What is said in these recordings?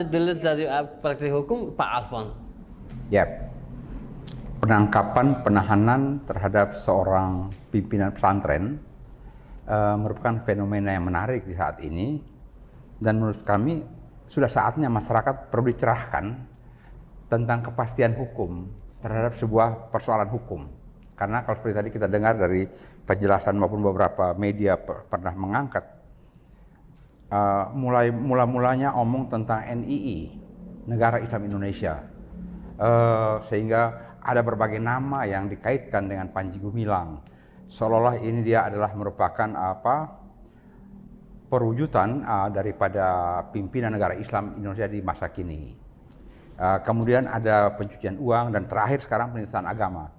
Dulu dari praktisi hukum Pak Alfon. Ya, penangkapan penahanan terhadap seorang pimpinan pesantren merupakan fenomena yang menarik di saat ini, dan menurut kami sudah saatnya masyarakat perlu dicerahkan tentang kepastian hukum terhadap sebuah persoalan hukum. Karena kalau seperti tadi kita dengar dari penjelasan maupun beberapa media pernah mengangkat, mulanya omong tentang NII, Negara Islam Indonesia, sehingga ada berbagai nama yang dikaitkan dengan Panji Gumilang, seolah-olah ini dia adalah merupakan perwujudan daripada pimpinan negara Islam Indonesia di masa kini. Kemudian ada pencucian uang, dan terakhir sekarang penistaan agama.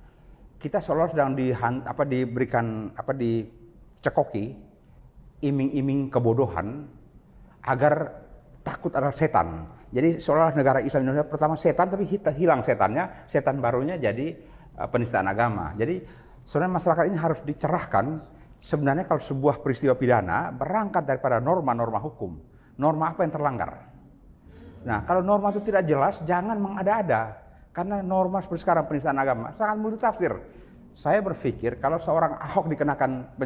Kita seolah sedang dicekoki iming-iming kebodohan agar takut ada setan. Jadi seolah negara Islam Indonesia pertama setan, tapi hilang setannya, setan barunya jadi penistaan agama. Jadi sebenarnya masyarakat ini harus dicerahkan. Sebenarnya kalau sebuah peristiwa pidana berangkat daripada norma-norma hukum, norma apa yang terlanggar. Nah, kalau norma itu tidak jelas, jangan mengada-ada. Karena norma seperti sekarang penistaan agama sangat multitafsir. Saya berpikir kalau seorang Ahok dikenakan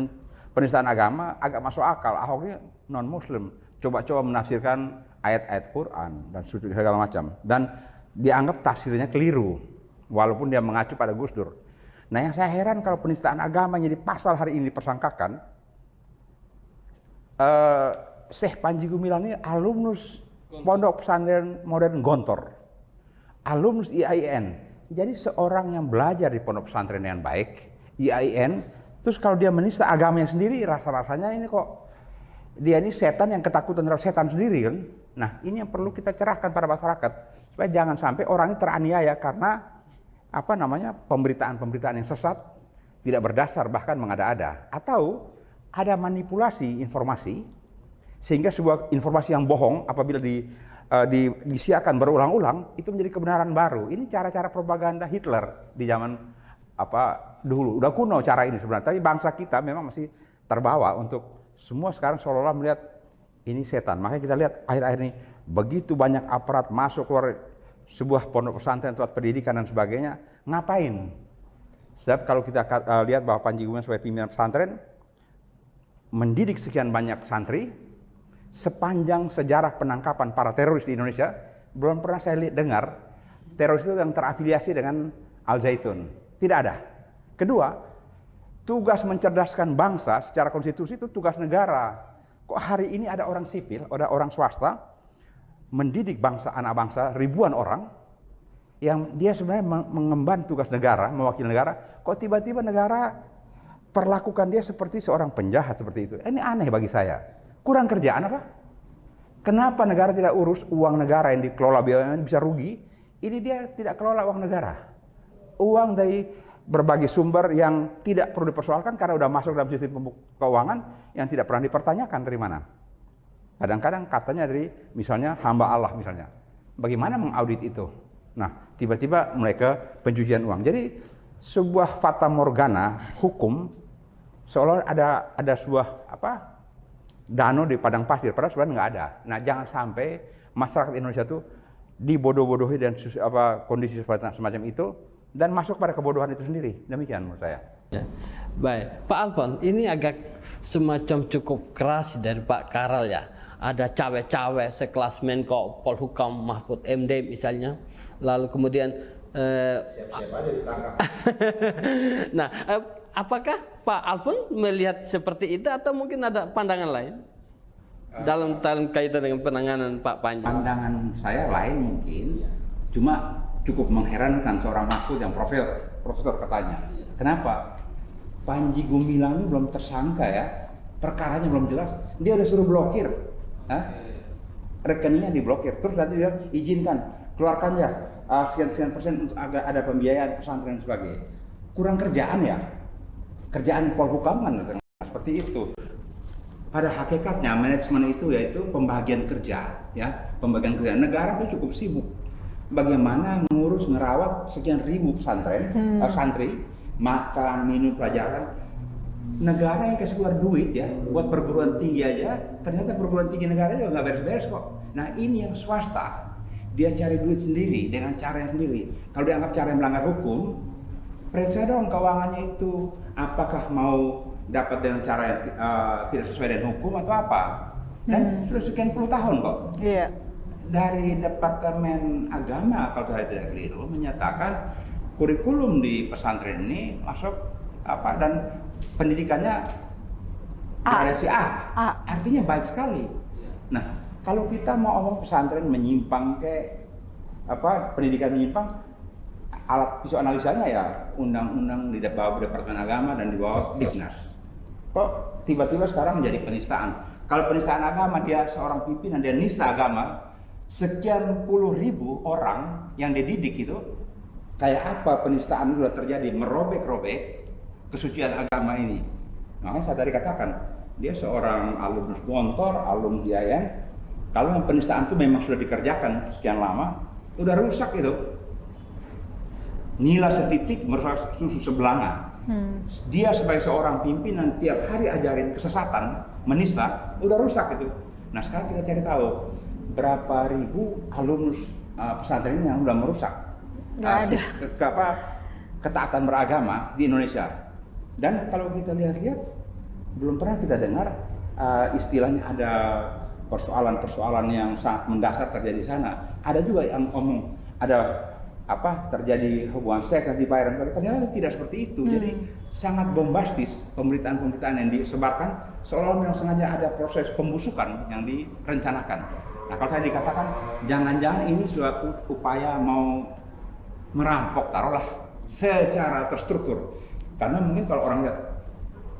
penistaan agama agak masuk akal. Ahok ini non-muslim, coba-coba menafsirkan ayat-ayat Quran dan segala macam, dan dianggap tafsirnya keliru walaupun dia mengacu pada Gus Dur. Nah, yang saya heran kalau penistaan agama jadi pasal hari ini dipersangkakan, Syekh Panji Gumilang ini alumnus Pondok Pesantren Modern Gontor, alumnus IAIN. Jadi seorang yang belajar di pondok pesantren dengan baik, IAIN, terus kalau dia menista agamanya sendiri, rasa-rasanya ini kok dia ini setan yang ketakutan terhadap setan sendiri kan. Nah, ini yang perlu kita cerahkan pada masyarakat supaya jangan sampai orang ini teraniaya karena pemberitaan-pemberitaan yang sesat, tidak berdasar, bahkan mengada-ada, atau ada manipulasi informasi sehingga sebuah informasi yang bohong apabila disiarkan berulang-ulang itu menjadi kebenaran baru. Ini cara-cara propaganda Hitler di zaman dulu. Udah kuno cara ini sebenarnya, tapi bangsa kita memang masih terbawa untuk semua sekarang seolah-olah melihat ini setan. Makanya kita lihat akhir-akhir ini begitu banyak aparat masuk keluar sebuah pondok pesantren, tempat pendidikan dan sebagainya. Ngapain? Sebab kalau kita lihat bahwa Panji Gumilang sebagai pimpinan pesantren mendidik sekian banyak santri, sepanjang sejarah penangkapan para teroris di Indonesia belum pernah saya dengar teroris itu yang terafiliasi dengan Al Zaitun. Tidak ada. Kedua, tugas mencerdaskan bangsa secara konstitusi itu tugas negara. Kok hari ini ada orang sipil, ada orang swasta mendidik bangsa, anak bangsa, ribuan orang yang dia sebenarnya mengemban tugas negara, mewakili negara, kok tiba-tiba negara perlakukan dia seperti seorang penjahat seperti itu. Ini aneh bagi saya. Kurang kerjaan apa? Kenapa negara tidak urus uang negara yang dikelola BUMN bisa rugi? Ini dia tidak kelola uang negara. Uang dari berbagai sumber yang tidak perlu dipersoalkan karena sudah masuk dalam sistem keuangan yang tidak pernah dipertanyakan dari mana. Kadang-kadang katanya dari misalnya hamba Allah misalnya. Bagaimana mengaudit itu? Nah, tiba-tiba mereka pencucian uang. Jadi sebuah fata morgana hukum seolah ada sebuah danau di padang pasir, padahal sebenarnya nggak ada. Nah, jangan sampai masyarakat Indonesia itu dibodoh-bodohi dan kondisi semacam itu dan masuk pada kebodohan itu sendiri. Demikian menurut saya. Ya. Baik, Pak Alfon, ini agak semacam cukup keras dari Pak Karal ya. Ada cawe-cawe sekelas Menko Polhukam Mahfud MD misalnya, lalu kemudian siap-siap aja ditangkap. Nah, apakah Pak Alfon melihat seperti itu atau mungkin ada pandangan lain dalam kaitan dengan penanganan Pak Panji? Pandangan saya lain mungkin, cuma cukup mengherankan seorang Mahfud yang profesor katanya. Kenapa? Panji Gumilang ini belum tersangka ya, perkaranya belum jelas, dia udah suruh blokir, rekeningnya diblokir, terus nanti dia izinkan, keluarkan ya sekian persen untuk agar ada pembiayaan pesantren dan sebagainya. Kurang kerjaan ya, kerjaan Polhukam kan seperti itu. Pada hakikatnya manajemen itu yaitu pembagian kerja, ya pembagian kerja. Negara itu cukup sibuk. Bagaimana ngurus ngerawat sekian ribu pesantren, santri, makan, minum, pelajaran. Negara yang kasih keluar duit ya buat perguruan tinggi aja, ternyata perguruan tinggi negara juga nggak beres-beres kok. Nah ini yang swasta, dia cari duit sendiri dengan cara yang sendiri. Kalau dianggap cara yang melanggar hukum, periksa dong keuangannya itu, apakah mau dapat dengan cara yang tidak sesuai dengan hukum atau apa. Dan sudah sekian puluh tahun kok. Iya. Dari Departemen Agama kalau saya tidak keliru menyatakan kurikulum di pesantren ini masuk apa dan pendidikannya gradasi A. Artinya baik sekali. Nah, kalau kita mau ngomong pesantren menyimpang ke apa pendidikan menyimpang, alat visualisasinya ya undang-undang di bawah Departemen Agama dan di bawah Dignas. Kok tiba-tiba sekarang menjadi penistaan? Kalau penistaan agama dia seorang pimpinan dia nista agama, sekian puluh ribu orang yang dididik itu, kayak apa penistaan sudah terjadi, merobek-robek kesucian agama ini. Makanya saya tadi katakan, dia seorang alumnus Gontor, alumnus IAIN. Kalau yang penistaan itu memang sudah dikerjakan sekian lama, udah rusak itu. Nila setitik merusak susu sebelanga. Dia sebagai seorang pimpinan tiap hari ajarin kesesatan, menista, udah rusak itu. Nah sekarang kita cari tahu berapa ribu alumnus pesantren yang sudah merusak ketaatan beragama di Indonesia. Dan kalau kita lihat-lihat, belum pernah kita dengar istilahnya ada persoalan-persoalan yang sangat mendasar terjadi di sana. Ada juga yang ngomong ada terjadi hubungan seks dan dibayar dan sebagainya. Ternyata tidak seperti itu. Jadi sangat bombastis pemberitaan-pemberitaan yang disebarkan seolah-olah memang sengaja ada proses pembusukan yang direncanakan. Nah kalau tadi dikatakan jangan-jangan ini suatu upaya mau merampok taruhlah secara terstruktur. Karena mungkin kalau orang lihat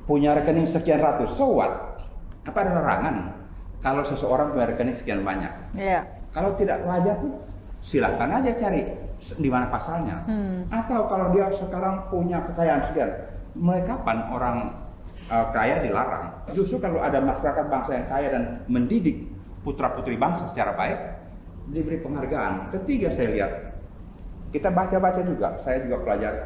punya rekening sekian ratus, so what? Apa ada larangan kalau seseorang punya rekening sekian banyak? Iya. Kalau tidak wajar pun silahkan aja cari di mana pasalnya. Atau kalau dia sekarang punya kekayaan sekian, mulai kapan orang kaya dilarang? Justru kalau ada masyarakat bangsa yang kaya dan mendidik putra-putri bangsa secara baik, diberi penghargaan. Ketiga saya lihat, kita baca-baca juga, saya juga pelajari.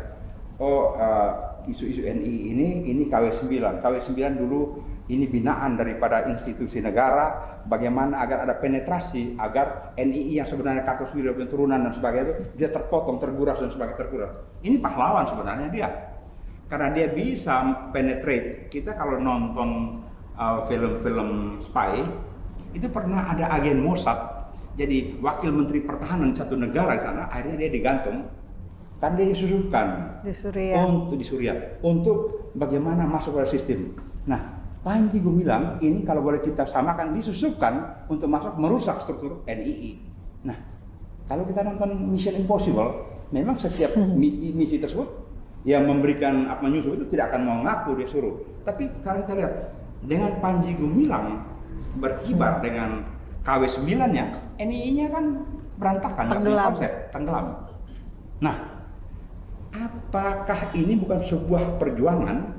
Isu-isu NII ini KW9. KW9 dulu ini binaan daripada institusi negara, bagaimana agar ada penetrasi, agar NII yang sebenarnya Kartosuwiryo turunan dan sebagainya itu dia terpotong, terguras dan sebagainya terguras. Ini pahlawan sebenarnya dia. Karena dia bisa penetrate. Kita kalau nonton film-film spy, itu pernah ada agen Mossad, jadi wakil menteri pertahanan satu negara di sana, akhirnya dia digantung. Kan dia disusukan di Suriah untuk bagaimana masuk ke sistem. Nah, Panji Gumilang ini kalau boleh kita samakan disusupkan untuk masuk merusak struktur NII. Nah, kalau kita nonton Mission Impossible, memang setiap misi tersebut yang memberikan menyusup itu tidak akan mau ngaku dia suruh. Tapi kalau kita lihat dengan Panji Gumilang berkibar dengan KW9-nya, NII-nya kan berantakan, nggak punya konsep, tenggelam. Nah, apakah ini bukan sebuah perjuangan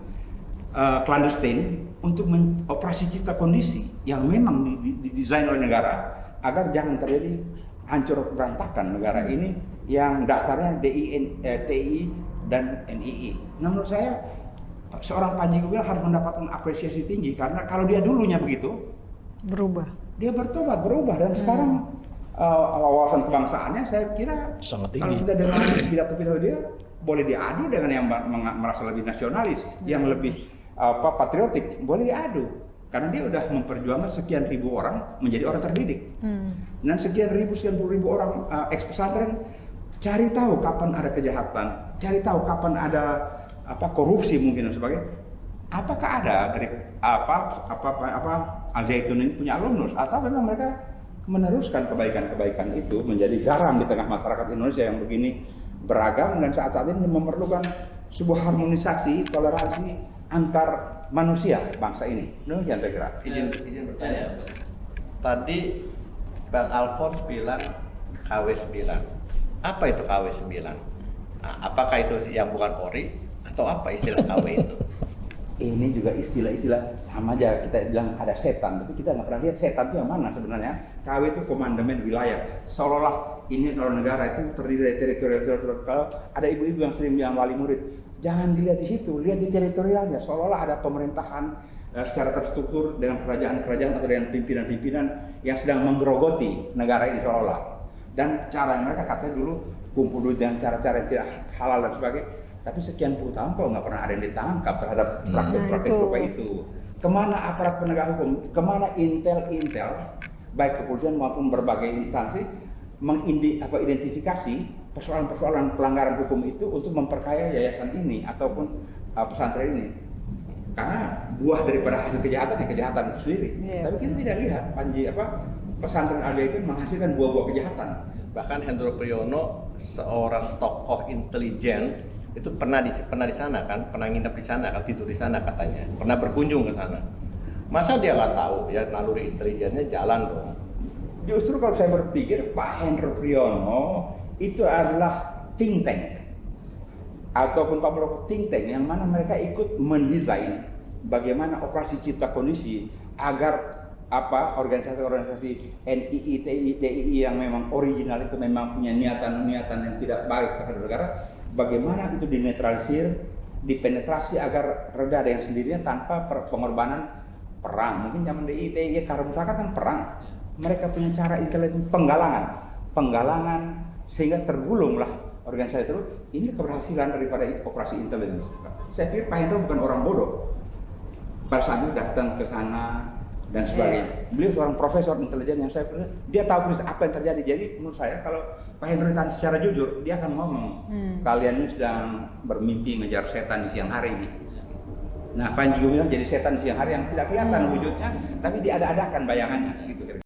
clandestine untuk operasi cipta kondisi yang memang didesain oleh negara agar jangan terjadi hancur berantakan negara ini yang dasarnya TI dan NII. Nah, menurut saya seorang Panji Gumilang harus mendapatkan apresiasi tinggi karena kalau dia dulunya begitu dia berubah dan sekarang wawasan kebangsaannya saya kira sangat tinggi. Kalau kita dengar pidato-pidato dia boleh diadu dengan yang merasa lebih nasionalis, yang lebih patriotik, boleh diadu. Karena dia udah memperjuangkan sekian ribu orang menjadi orang terdidik. Dan sekian puluh ribu orang ex pesantren cari tahu kapan ada kejahatan, cari tahu kapan ada korupsi mungkin dan sebagainya. Apakah ada dari Al Zaitun ini punya alumnus atau memang mereka meneruskan kebaikan-kebaikan itu menjadi garam di tengah masyarakat Indonesia yang begini beragam dan saat-saat ini memerlukan sebuah harmonisasi, toleransi antar manusia bangsa ini. Demikian saya kira. Izin bertanya. Tadi Bang Alfons bilang KW9. Apa itu KW9? Nah, apakah itu yang bukan ori atau apa istilah KW itu? Ini juga istilah-istilah sama aja kita bilang ada setan, tapi kita nggak pernah lihat setan itu yang mana sebenarnya. KW itu komandemen wilayah. Seolah-olah ini kalau negara itu terdiri dari teritorial. Kalau ada ibu-ibu yang sering bilang wali murid, jangan dilihat di situ, lihat di teritorialnya. Seolah-olah ada pemerintahan secara terstruktur dengan kerajaan-kerajaan atau dengan pimpinan-pimpinan yang sedang menggerogoti negara ini seolah-olah. Dan cara mereka katanya dulu kumpul duit dengan cara-cara yang tidak halal dan sebagainya. Tapi sekian puluh tahun kok nggak pernah ada yang ditangkap terhadap praktek-praktek serupa itu. Kemana aparat penegak hukum, kemana intel-intel, baik kepolisian maupun berbagai instansi, mengidentifikasi persoalan-persoalan pelanggaran hukum itu untuk memperkaya yayasan ini ataupun pesantren ini. Karena buah daripada hasil kejahatan ya kejahatan itu sendiri. Tapi kita tidak lihat pesantren Al Zaitun menghasilkan buah-buah kejahatan. Bahkan Hendro Priyono, seorang tokoh intelijen, itu pernah di sana kan, pernah nginep di sana kan, tidur di sana katanya, pernah berkunjung ke sana. Masa dia nggak tahu ya naluri intelijennya jalan dong. Justru kalau saya berpikir Pak Hendro Priyono itu adalah think tank ataupun Pak Muldoko think tank yang mana mereka ikut mendesain bagaimana operasi cipta kondisi agar organisasi-organisasi NII, TI, DII yang memang original itu memang punya niatan-niatan yang tidak baik terhadap negara, bagaimana itu dinetralisir, dipenetrasi agar reda dengan sendirinya tanpa pengorbanan perang. Mungkin zaman DII, TI, Karun Saka kan perang. Mereka punya cara intelijen penggalangan sehingga tergulunglah organisasi itu. Ini keberhasilan daripada operasi intelijen. Saya pikir Pak Hendro bukan orang bodoh. Pada saat itu datang ke sana dan sebagainya. Beliau seorang profesor intelijen yang saya percaya, dia tahu persis apa yang terjadi. Jadi menurut saya kalau Pak Hendro ditanya secara jujur, dia akan ngomong, kalian ini sedang bermimpi ngejar setan di siang hari ini. Nah, Panji Gumilang jadi setan di siang hari yang tidak kelihatan wujudnya, tapi diada-adakan bayangannya gitu.